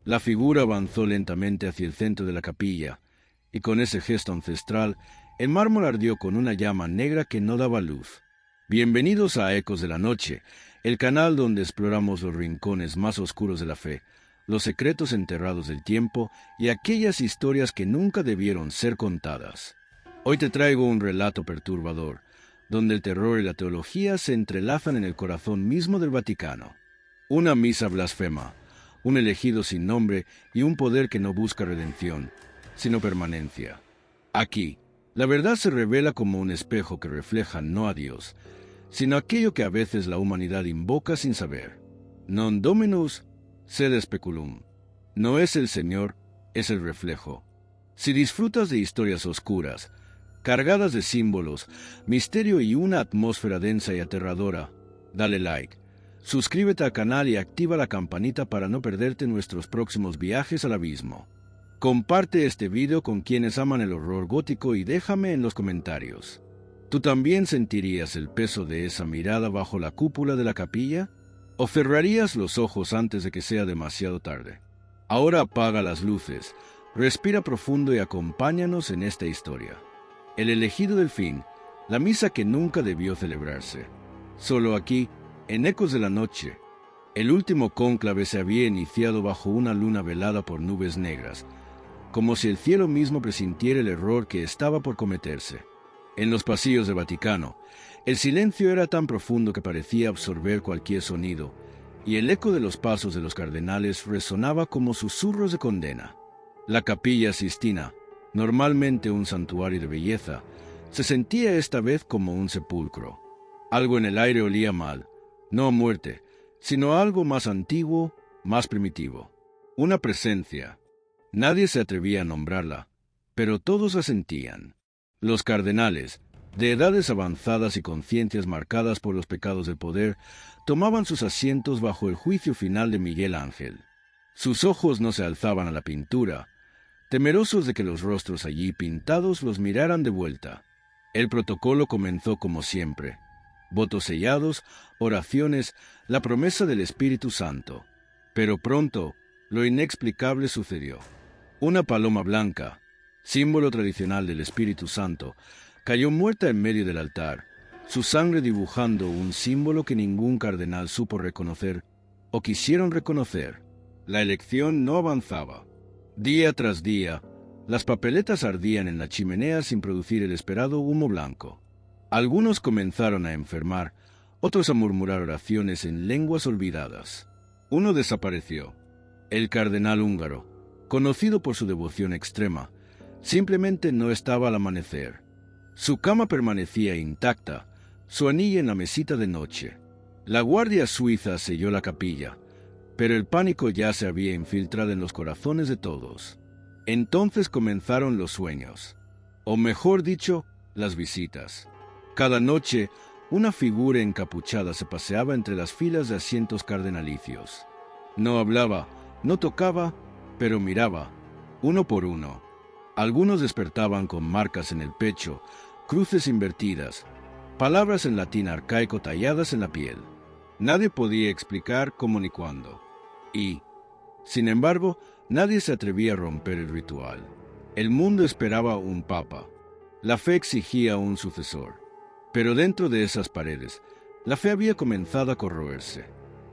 La figura avanzó lentamente hacia el centro de la capilla, y con ese gesto ancestral, el mármol ardió con una llama negra que no daba luz. Bienvenidos a Ecos de la Noche, el canal donde exploramos los rincones más oscuros de la fe, los secretos enterrados del tiempo y aquellas historias que nunca debieron ser contadas. Hoy te traigo un relato perturbador, donde el terror y la teología se entrelazan en el corazón mismo del Vaticano. Una misa blasfema, un elegido sin nombre y un poder que no busca redención, sino permanencia. Aquí, la verdad se revela como un espejo que refleja no a Dios, sino aquello que a veces la humanidad invoca sin saber. Non dominus sed speculum. No es el Señor, es el reflejo. Si disfrutas de historias oscuras, cargadas de símbolos, misterio y una atmósfera densa y aterradora, dale like, suscríbete al canal y activa la campanita para no perderte nuestros próximos viajes al abismo. Comparte este video con quienes aman el horror gótico y déjame en los comentarios. ¿Tú también sentirías el peso de esa mirada bajo la cúpula de la capilla? ¿O cerrarías los ojos antes de que sea demasiado tarde? Ahora apaga las luces, respira profundo y acompáñanos en esta historia. El elegido del fin, la misa que nunca debió celebrarse. Solo aquí, en Ecos de la Noche, el último cónclave se había iniciado bajo una luna velada por nubes negras, como si el cielo mismo presintiera el error que estaba por cometerse. En los pasillos del Vaticano, el silencio era tan profundo que parecía absorber cualquier sonido, y el eco de los pasos de los cardenales resonaba como susurros de condena. La Capilla Sistina, normalmente un santuario de belleza, se sentía esta vez como un sepulcro. Algo en el aire olía mal, no a muerte, sino a algo más antiguo, más primitivo. Una presencia. Nadie se atrevía a nombrarla, pero todos la sentían. Los cardenales, de edades avanzadas y conciencias marcadas por los pecados del poder, tomaban sus asientos bajo el juicio final de Miguel Ángel. Sus ojos no se alzaban a la pintura, temerosos de que los rostros allí pintados los miraran de vuelta. El protocolo comenzó como siempre. Votos sellados, oraciones, la promesa del Espíritu Santo. Pero pronto, lo inexplicable sucedió. Una paloma blanca, símbolo tradicional del Espíritu Santo, cayó muerta en medio del altar, su sangre dibujando un símbolo que ningún cardenal supo reconocer o quisieron reconocer. La elección no avanzaba. Día tras día, las papeletas ardían en la chimenea sin producir el esperado humo blanco. Algunos comenzaron a enfermar, otros a murmurar oraciones en lenguas olvidadas. Uno desapareció. El cardenal húngaro, conocido por su devoción extrema, simplemente no estaba al amanecer. Su cama permanecía intacta, su anilla en la mesita de noche. La guardia suiza selló la capilla, pero el pánico ya se había infiltrado en los corazones de todos. Entonces comenzaron los sueños, o mejor dicho, las visitas. Cada noche, una figura encapuchada se paseaba entre las filas de asientos cardenalicios. No hablaba, no tocaba, pero miraba, uno por uno. Algunos despertaban con marcas en el pecho, cruces invertidas, palabras en latín arcaico talladas en la piel. Nadie podía explicar cómo ni cuándo. Y, sin embargo, nadie se atrevía a romper el ritual. El mundo esperaba un papa. La fe exigía un sucesor. Pero dentro de esas paredes, la fe había comenzado a corroerse.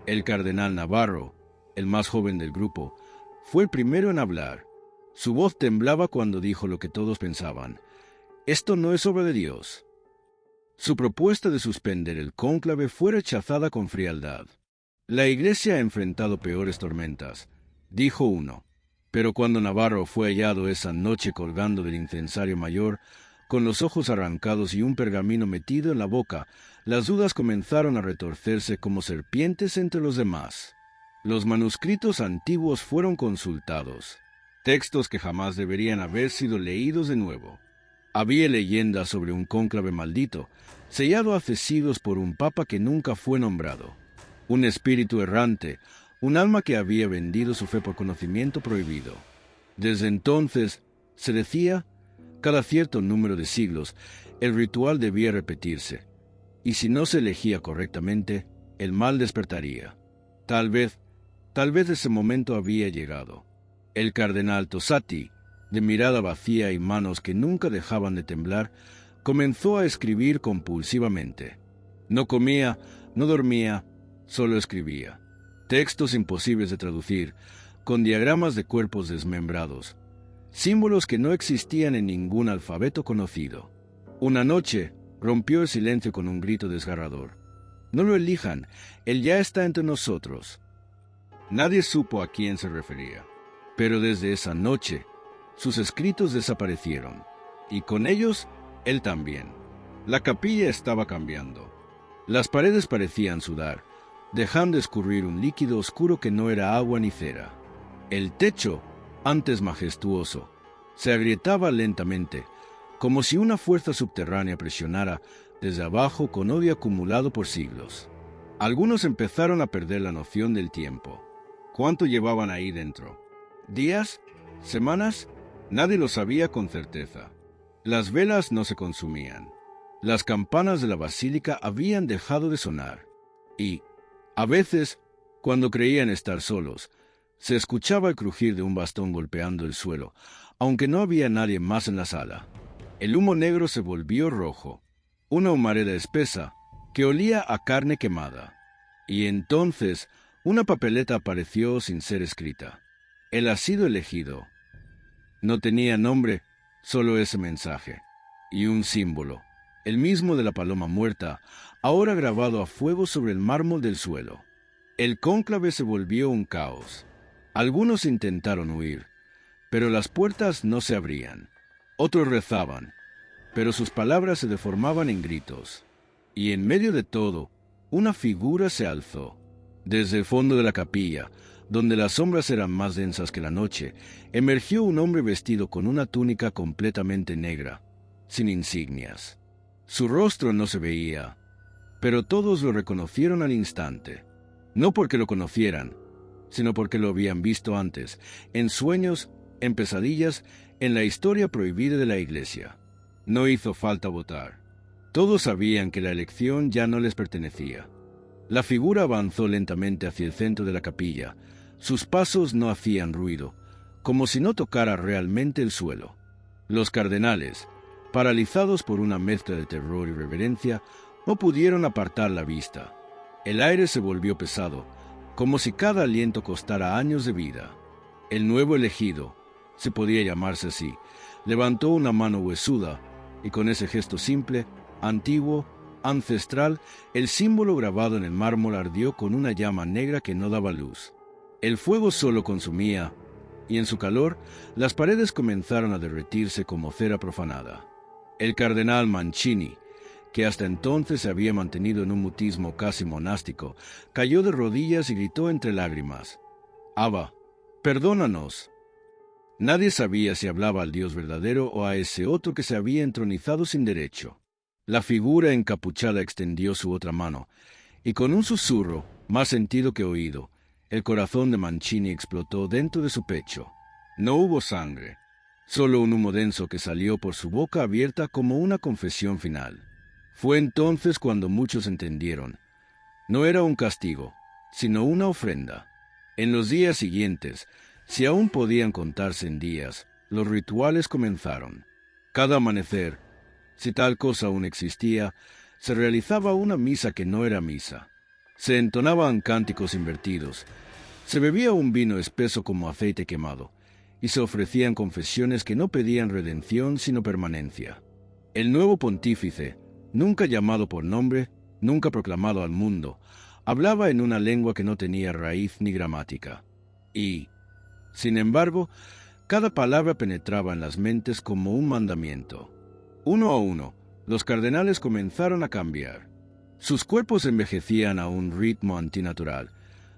El cardenal Navarro, el más joven del grupo, fue el primero en hablar. Su voz temblaba cuando dijo lo que todos pensaban. Esto no es obra de Dios. Su propuesta de suspender el cónclave fue rechazada con frialdad. La Iglesia ha enfrentado peores tormentas, dijo uno. Pero cuando Navarro fue hallado esa noche colgando del incensario mayor, con los ojos arrancados y un pergamino metido en la boca, las dudas comenzaron a retorcerse como serpientes entre los demás. Los manuscritos antiguos fueron consultados, textos que jamás deberían haber sido leídos de nuevo. Había leyendas sobre un cónclave maldito, sellado a hace siglos por un papa que nunca fue nombrado. Un espíritu errante, un alma que había vendido su fe por conocimiento prohibido. Desde entonces, se decía, cada cierto número de siglos, el ritual debía repetirse, y si no se elegía correctamente, el mal despertaría. Tal vez, Tal vez ese momento había llegado. El cardenal Tosatti, de mirada vacía y manos que nunca dejaban de temblar, comenzó a escribir compulsivamente. No comía, no dormía, solo escribía. Textos imposibles de traducir, con diagramas de cuerpos desmembrados, símbolos que no existían en ningún alfabeto conocido. Una noche rompió el silencio con un grito desgarrador. «No lo elijan, él ya está entre nosotros». Nadie supo a quién se refería, pero desde esa noche sus escritos desaparecieron, y con ellos él también. La capilla estaba cambiando. Las paredes parecían sudar, dejando escurrir un líquido oscuro que no era agua ni cera. El techo, antes majestuoso, se agrietaba lentamente, como si una fuerza subterránea presionara desde abajo con odio acumulado por siglos. Algunos empezaron a perder la noción del tiempo. ¿Cuánto llevaban ahí dentro? ¿Días? ¿Semanas? Nadie lo sabía con certeza. Las velas no se consumían. Las campanas de la basílica habían dejado de sonar. Y, a veces, cuando creían estar solos, se escuchaba el crujir de un bastón golpeando el suelo, aunque no había nadie más en la sala. El humo negro se volvió rojo, una humareda espesa que olía a carne quemada. Y entonces una papeleta apareció sin ser escrita. Él ha sido elegido. No tenía nombre, solo ese mensaje. Y un símbolo, el mismo de la paloma muerta, ahora grabado a fuego sobre el mármol del suelo. El cónclave se volvió un caos. Algunos intentaron huir, pero las puertas no se abrían. Otros rezaban, pero sus palabras se deformaban en gritos. Y en medio de todo, una figura se alzó. Desde el fondo de la capilla, donde las sombras eran más densas que la noche, emergió un hombre vestido con una túnica completamente negra, sin insignias. Su rostro no se veía, pero todos lo reconocieron al instante. No porque lo conocieran, sino porque lo habían visto antes, en sueños, en pesadillas, en la historia prohibida de la Iglesia. No hizo falta votar. Todos sabían que la elección ya no les pertenecía. La figura avanzó lentamente hacia el centro de la capilla. Sus pasos no hacían ruido, como si no tocara realmente el suelo. Los cardenales, paralizados por una mezcla de terror y reverencia, no pudieron apartar la vista. El aire se volvió pesado, como si cada aliento costara años de vida. El nuevo elegido, si podía llamarse así, levantó una mano huesuda, y con ese gesto simple, antiguo, ancestral, el símbolo grabado en el mármol ardió con una llama negra que no daba luz. El fuego solo consumía, y en su calor, las paredes comenzaron a derretirse como cera profanada. El cardenal Mancini, que hasta entonces se había mantenido en un mutismo casi monástico, cayó de rodillas y gritó entre lágrimas: «Abba, perdónanos». Nadie sabía si hablaba al Dios verdadero o a ese otro que se había entronizado sin derecho. La figura encapuchada extendió su otra mano, y con un susurro, más sentido que oído, el corazón de Mancini explotó dentro de su pecho. No hubo sangre, solo un humo denso que salió por su boca abierta como una confesión final. Fue entonces cuando muchos entendieron. No era un castigo, sino una ofrenda. En los días siguientes, si aún podían contarse en días, los rituales comenzaron. Cada amanecer, si tal cosa aún existía, se realizaba una misa que no era misa. Se entonaban cánticos invertidos, se bebía un vino espeso como aceite quemado, y se ofrecían confesiones que no pedían redención sino permanencia. El nuevo pontífice, nunca llamado por nombre, nunca proclamado al mundo, hablaba en una lengua que no tenía raíz ni gramática. Y, sin embargo, cada palabra penetraba en las mentes como un mandamiento. Uno a uno, los cardenales comenzaron a cambiar. Sus cuerpos envejecían a un ritmo antinatural,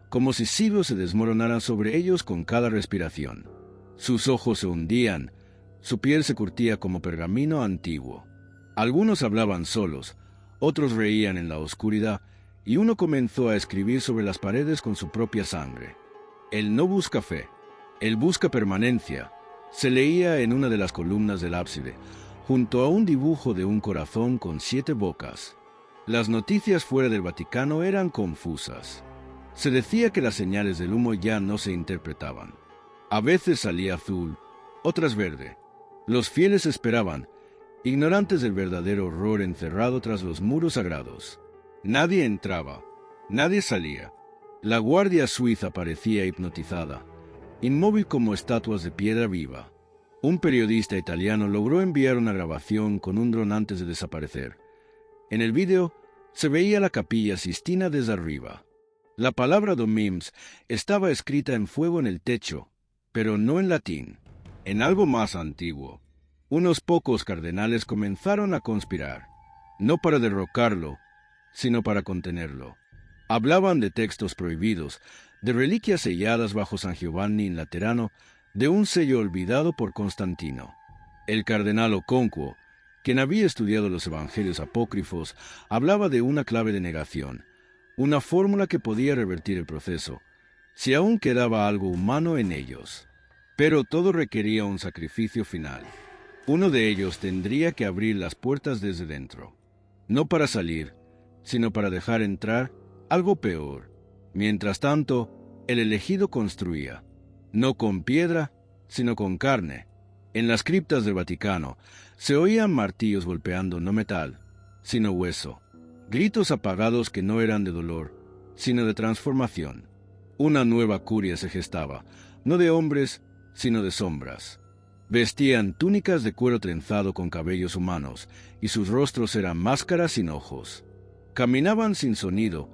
como si siglos se desmoronaran sobre ellos con cada respiración. Sus ojos se hundían, su piel se curtía como pergamino antiguo. Algunos hablaban solos, otros reían en la oscuridad, y uno comenzó a escribir sobre las paredes con su propia sangre. Él no busca fe, él busca permanencia. Se leía en una de las columnas del ábside, junto a un dibujo de un corazón con 7 bocas. Las noticias fuera del Vaticano eran confusas. Se decía que las señales del humo ya no se interpretaban. A veces salía azul, otras verde. Los fieles esperaban, ignorantes del verdadero horror encerrado tras los muros sagrados. Nadie entraba, nadie salía. La guardia suiza parecía hipnotizada, inmóvil como estatuas de piedra viva. Un periodista italiano logró enviar una grabación con un dron antes de desaparecer. En el vídeo se veía la Capilla Sistina desde arriba. La palabra Domims estaba escrita en fuego en el techo, pero no en latín, en algo más antiguo. Unos pocos cardenales comenzaron a conspirar, no para derrocarlo, sino para contenerlo. Hablaban de textos prohibidos, de reliquias selladas bajo San Giovanni in Laterano, de un sello olvidado por Constantino. El cardenal Okonkwo, quien había estudiado los evangelios apócrifos, hablaba de una clave de negación, una fórmula que podía revertir el proceso, si aún quedaba algo humano en ellos. Pero todo requería un sacrificio final. Uno de ellos tendría que abrir las puertas desde dentro, no para salir, sino para dejar entrar algo peor. Mientras tanto, el elegido construía, no con piedra, sino con carne. En las criptas del Vaticano se oían martillos golpeando no metal, sino hueso, gritos apagados que no eran de dolor, sino de transformación. Una nueva curia se gestaba, no de hombres, sino de sombras. Vestían túnicas de cuero trenzado con cabellos humanos, y sus rostros eran máscaras sin ojos. Caminaban sin sonido,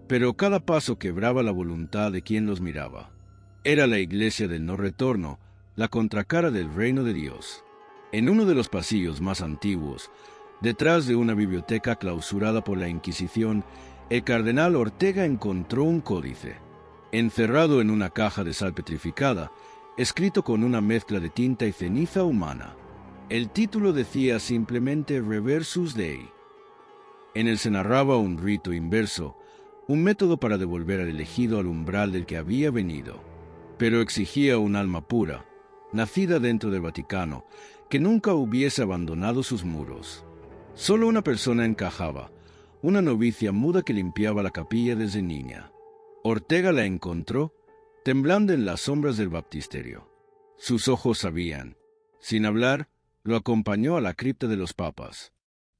pero cada paso quebraba la voluntad de quien los miraba. Era la iglesia del no retorno, la contracara del reino de Dios. En uno de los pasillos más antiguos, detrás de una biblioteca clausurada por la Inquisición, el cardenal Ortega encontró un códice, encerrado en una caja de sal petrificada, escrito con una mezcla de tinta y ceniza humana. El título decía simplemente Reversus Dei. En él se narraba un rito inverso, un método para devolver al elegido al umbral del que había venido, pero exigía un alma pura, nacida dentro del Vaticano, que nunca hubiese abandonado sus muros. Solo una persona encajaba, una novicia muda que limpiaba la capilla desde niña. Ortega la encontró, temblando en las sombras del baptisterio. Sus ojos sabían. Sin hablar, lo acompañó a la cripta de los papas.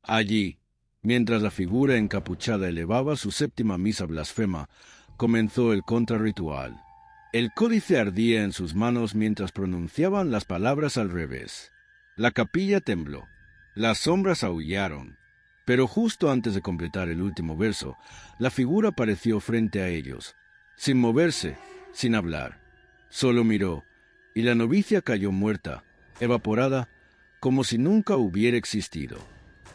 Allí, mientras la figura encapuchada elevaba su séptima misa blasfema, comenzó el contrarritual. El códice ardía en sus manos mientras pronunciaban las palabras al revés. La capilla tembló. Las sombras aullaron. Pero justo antes de completar el último verso, la figura apareció frente a ellos, sin moverse, sin hablar. Solo miró, y la novicia cayó muerta, evaporada, como si nunca hubiera existido.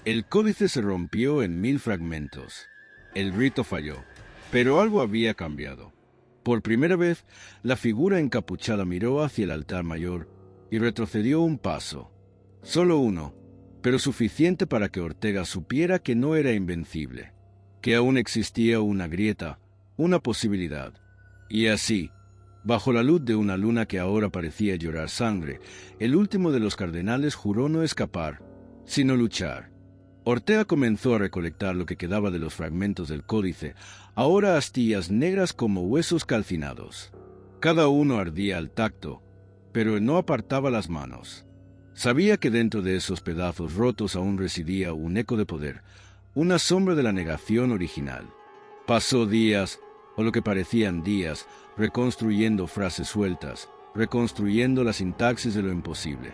El códice se rompió en 1000 fragmentos. El rito falló, pero algo había cambiado. Por primera vez, la figura encapuchada miró hacia el altar mayor y retrocedió un paso. Solo uno, pero suficiente para que Ortega supiera que no era invencible, que aún existía una grieta, una posibilidad. Y así, bajo la luz de una luna que ahora parecía llorar sangre, el último de los cardenales juró no escapar, sino luchar. Ortega comenzó a recolectar lo que quedaba de los fragmentos del códice, ahora astillas negras como huesos calcinados. Cada uno ardía al tacto, pero no apartaba las manos. Sabía que dentro de esos pedazos rotos aún residía un eco de poder, una sombra de la negación original. Pasó días, o lo que parecían días, reconstruyendo frases sueltas, reconstruyendo la sintaxis de lo imposible.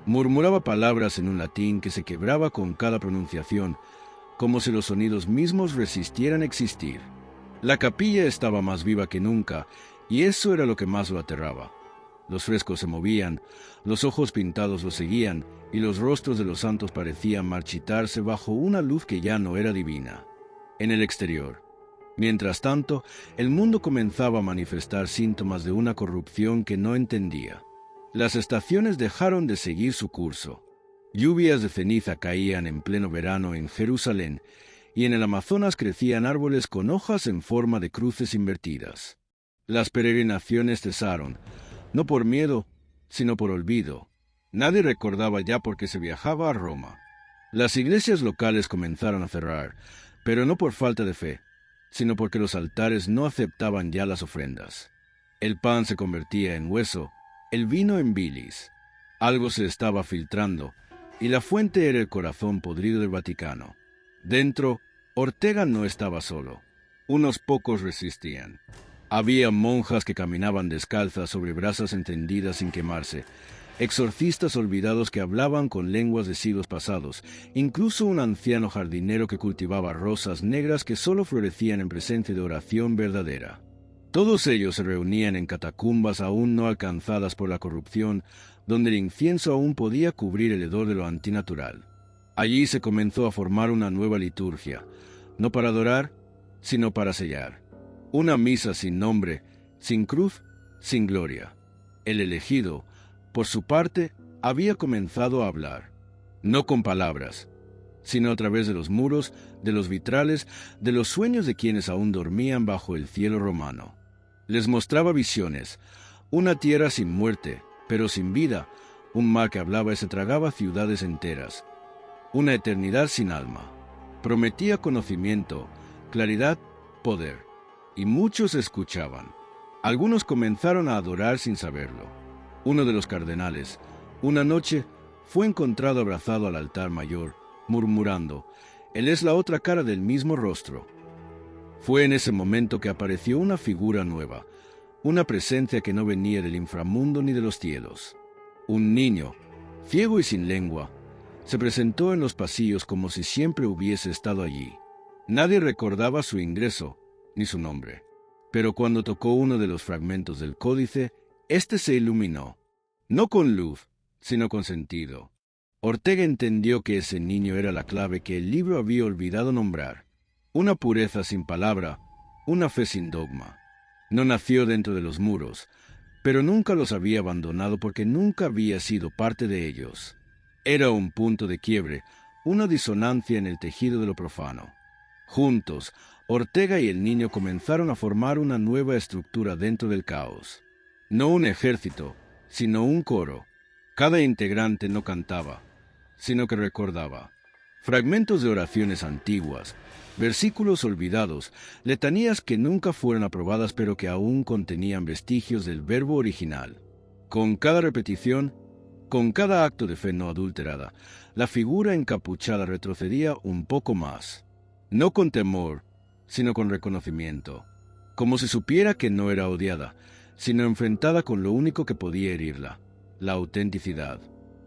Murmuraba palabras en un latín que se quebraba con cada pronunciación, como si los sonidos mismos resistieran existir. La capilla estaba más viva que nunca, y eso era lo que más lo aterraba. Los frescos se movían, los ojos pintados lo seguían, y los rostros de los santos parecían marchitarse bajo una luz que ya no era divina. En el exterior, mientras tanto, el mundo comenzaba a manifestar síntomas de una corrupción que no entendía. Las estaciones dejaron de seguir su curso. Lluvias de ceniza caían en pleno verano en Jerusalén, y en el Amazonas crecían árboles con hojas en forma de cruces invertidas. Las peregrinaciones cesaron, no por miedo, sino por olvido. Nadie recordaba ya por qué se viajaba a Roma. Las iglesias locales comenzaron a cerrar, pero no por falta de fe, sino porque los altares no aceptaban ya las ofrendas. El pan se convertía en hueso, el vino en bilis. Algo se estaba filtrando, y la fuente era el corazón podrido del Vaticano. Dentro, Ortega no estaba solo. Unos pocos resistían. Había monjas que caminaban descalzas sobre brasas encendidas sin quemarse, exorcistas olvidados que hablaban con lenguas de siglos pasados, incluso un anciano jardinero que cultivaba rosas negras que solo florecían en presencia de oración verdadera. Todos ellos se reunían en catacumbas aún no alcanzadas por la corrupción, donde el incienso aún podía cubrir el hedor de lo antinatural. Allí se comenzó a formar una nueva liturgia, no para adorar, sino para sellar. Una misa sin nombre, sin cruz, sin gloria. El elegido, por su parte, había comenzado a hablar, no con palabras, sino a través de los muros, de los vitrales, de los sueños de quienes aún dormían bajo el cielo romano. Les mostraba visiones, una tierra sin muerte, pero sin vida, un mar que hablaba y se tragaba ciudades enteras, una eternidad sin alma. Prometía conocimiento, claridad, poder, y muchos escuchaban. Algunos comenzaron a adorar sin saberlo. Uno de los cardenales, una noche, fue encontrado abrazado al altar mayor, murmurando: «Él es la otra cara del mismo rostro». Fue en ese momento que apareció una figura nueva, una presencia que no venía del inframundo ni de los cielos. Un niño, ciego y sin lengua, se presentó en los pasillos como si siempre hubiese estado allí. Nadie recordaba su ingreso, ni su nombre. Pero cuando tocó uno de los fragmentos del códice, éste se iluminó, no con luz, sino con sentido. Ortega entendió que ese niño era la clave que el libro había olvidado nombrar. Una pureza sin palabra, una fe sin dogma. No nació dentro de los muros, pero nunca los había abandonado porque nunca había sido parte de ellos. Era un punto de quiebre, una disonancia en el tejido de lo profano. Juntos, Ortega y el niño comenzaron a formar una nueva estructura dentro del caos. No un ejército, sino un coro. Cada integrante no cantaba, sino que recordaba. Fragmentos de oraciones antiguas, versículos olvidados, letanías que nunca fueron aprobadas pero que aún contenían vestigios del verbo original. Con cada repetición, con cada acto de fe no adulterada, la figura encapuchada retrocedía un poco más. No con temor, sino con reconocimiento, como si supiera que no era odiada, sino enfrentada con lo único que podía herirla, la autenticidad.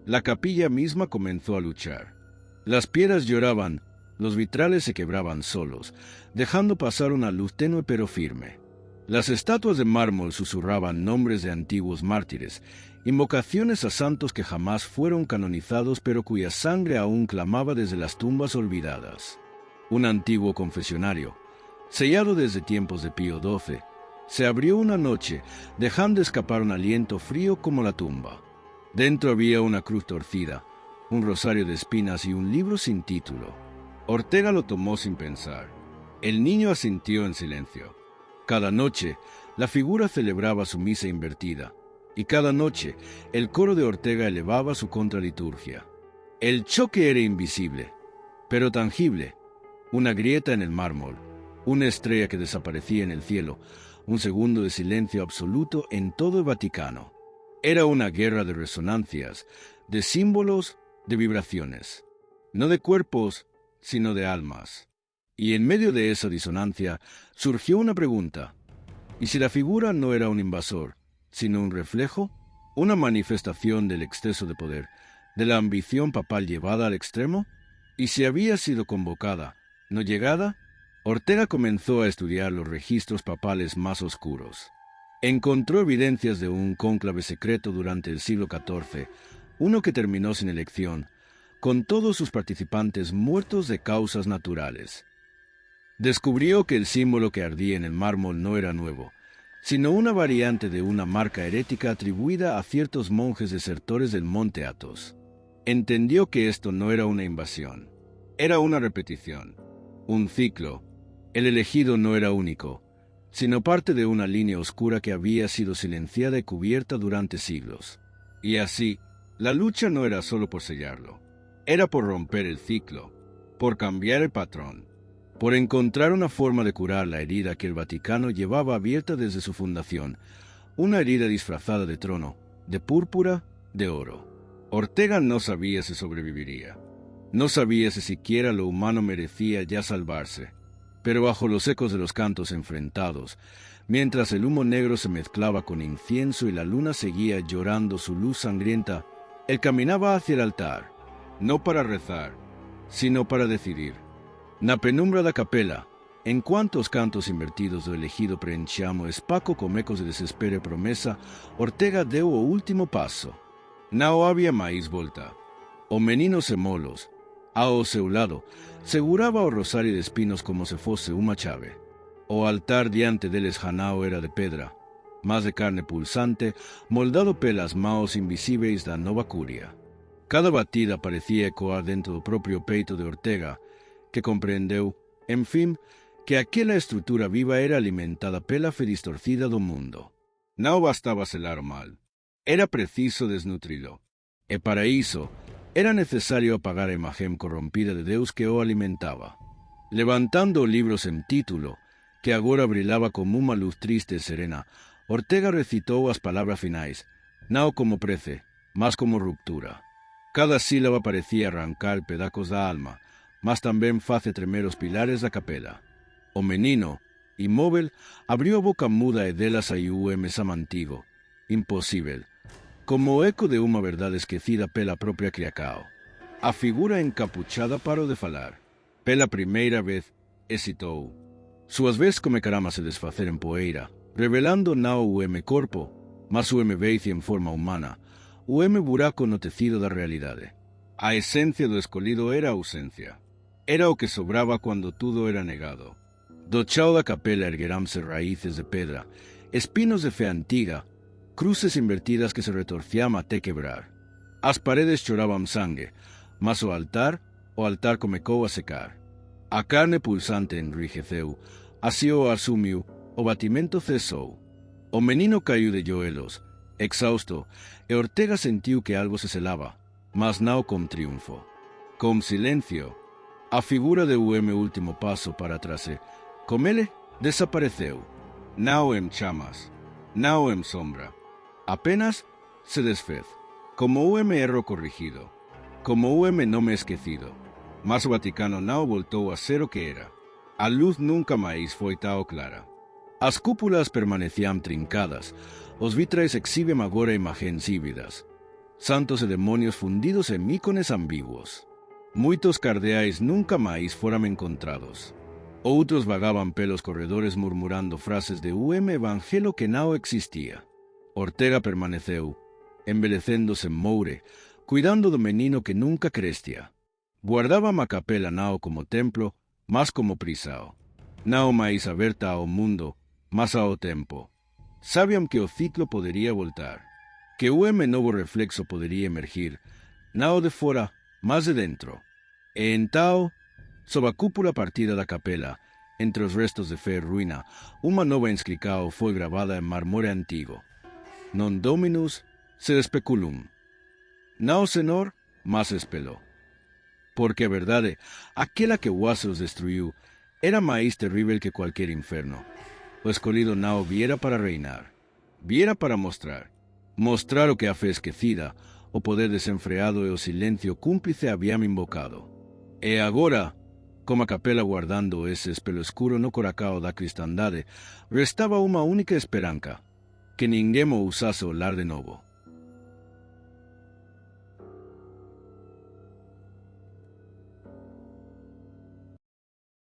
La capilla misma comenzó a luchar. Las piedras lloraban, los vitrales se quebraban solos, dejando pasar una luz tenue pero firme. Las estatuas de mármol susurraban nombres de antiguos mártires, invocaciones a santos que jamás fueron canonizados pero cuya sangre aún clamaba desde las tumbas olvidadas. Un antiguo confesionario, sellado desde tiempos de Pío XII, se abrió una noche, dejando escapar un aliento frío como la tumba. Dentro había una cruz torcida, un rosario de espinas y un libro sin título. Ortega lo tomó sin pensar. El niño asintió en silencio. Cada noche, la figura celebraba su misa invertida, y cada noche, el coro de Ortega elevaba su contraliturgia. El choque era invisible, pero tangible. Una grieta en el mármol, una estrella que desaparecía en el cielo, un segundo de silencio absoluto en todo el Vaticano. Era una guerra de resonancias, de símbolos, de vibraciones. No de cuerpos, sino de almas. Y en medio de esa disonancia surgió una pregunta. ¿Y si la figura no era un invasor, sino un reflejo? ¿Una manifestación del exceso de poder, de la ambición papal llevada al extremo? ¿Y si había sido convocada, no llegada? Ortega comenzó a estudiar los registros papales más oscuros. Encontró evidencias de un cónclave secreto durante el siglo XIV, uno que terminó sin elección, con todos sus participantes muertos de causas naturales. Descubrió que el símbolo que ardía en el mármol no era nuevo, sino una variante de una marca herética atribuida a ciertos monjes desertores del monte Athos. Entendió que esto no era una invasión, era una repetición, un ciclo. El elegido no era único, sino parte de una línea oscura que había sido silenciada y cubierta durante siglos. Y así, la lucha no era solo por sellarlo, era por romper el ciclo, por cambiar el patrón, por encontrar una forma de curar la herida que el Vaticano llevaba abierta desde su fundación, una herida disfrazada de trono, de púrpura, de oro. Ortega no sabía si sobreviviría. No sabía si siquiera lo humano merecía ya salvarse. Pero bajo los ecos de los cantos enfrentados, mientras el humo negro se mezclaba con incienso y la luna seguía llorando su luz sangrienta, él caminaba hacia el altar, no para rezar, sino para decidir. Na penumbra da capela, en quantos cantos invertidos do elegido preenchiamo espaco com ecos de desespero e promessa, Ortega deu o último passo. Não havia mais volta. O menino Semolos, ao seu lado, seguraba o rosario de espinos como se fosse uma chave. O altar diante deles janao era de pedra, mas de carne pulsante, moldado pelas mãos invisíveis da nova curia. Cada batida parecía ecoar dentro do próprio peito de Ortega, que compreendeu, enfim, que aquela estrutura viva era alimentada pela fe distorcida do mundo. Não bastaba selar o mal. Era preciso desnutrilo. E para iso, era necesario apagar a imagen corrompida de Deus que o alimentaba. Levantando o libro sen título, que agora brilaba como uma luz triste e serena, Ortega recitou as palavras finais, não como prece, mas como ruptura. Cada sílaba parecía arrancar pedazos da alma, mas tamén face tremer os pilares da capela. O menino, inmóvel, abriu a boca muda e dela saiu o samantigo, imposível, como o eco de uma verdade esquecida pela própria Criacao. A figura encapuchada parou de falar. Pela primeira vez, hesitou. Suas vezes comecará a se desfacer en poeira, revelando não o corpo, mas o veice en forma humana, o buraco no tecido da realidade. A esencia do escolhido era a ausencia. Era o que sobraba quando tudo era negado. Do chão da capela ergueramse raíces de pedra, espinos de fe antiga, cruces invertidas que se retorciam até quebrar. As paredes choravam sangue, mas o altar comecou a secar. A carne pulsante enrijeceu, así o asumiu, o batimento cesou. O menino caiu de joelhos, exausto, e Ortega sentiu que algo se selava, mas não com triunfo. Com silencio, a figura de último passo para trás, com ele, desapareceu. Não em chamas, não em sombra. Apenas se desfez, como o erro corrigido, como o nome esquecido. Mas o Vaticano não voltou a ser o que era. A luz nunca mais foi tão clara. As cúpulas permaneciam trincadas, os vitrais exhibem agora imagens híbridas. Santos e demônios fundidos em ícones ambíguos. Muitos cardeais nunca mais foram encontrados. Outros vagavam pelos corredores murmurando frases de evangelho que não existia. Ortega permaneceu, embellecendo-se en Moure, cuidando do menino que nunca crescia. Guardaba a capela não como templo, mas como prisão. Não mais aberta ao mundo, mas ao tempo. Sabiam que o ciclo poderia voltar, que o novo reflexo poderia emergir, não de fora, mas de dentro. E então, sob a cúpula partida da capela, entre os restos de fé e ruína, uma nova inscrição foi gravada em mármore antigo. Non dominus sed speculum. Não senhor, mas espeló. Porque a verdade, aquela que Huase os destruiu, era mais terrível que qualquer inferno. O escolhido não viera para reinar, viera para mostrar o que a fé esquecida, o poder desenfreado e o silêncio cúmplice haviam invocado. E agora, como a capela guardando esse espelho escuro no coracao da cristandade, restava uma única esperança, que ninguém o usasse o lar de novo.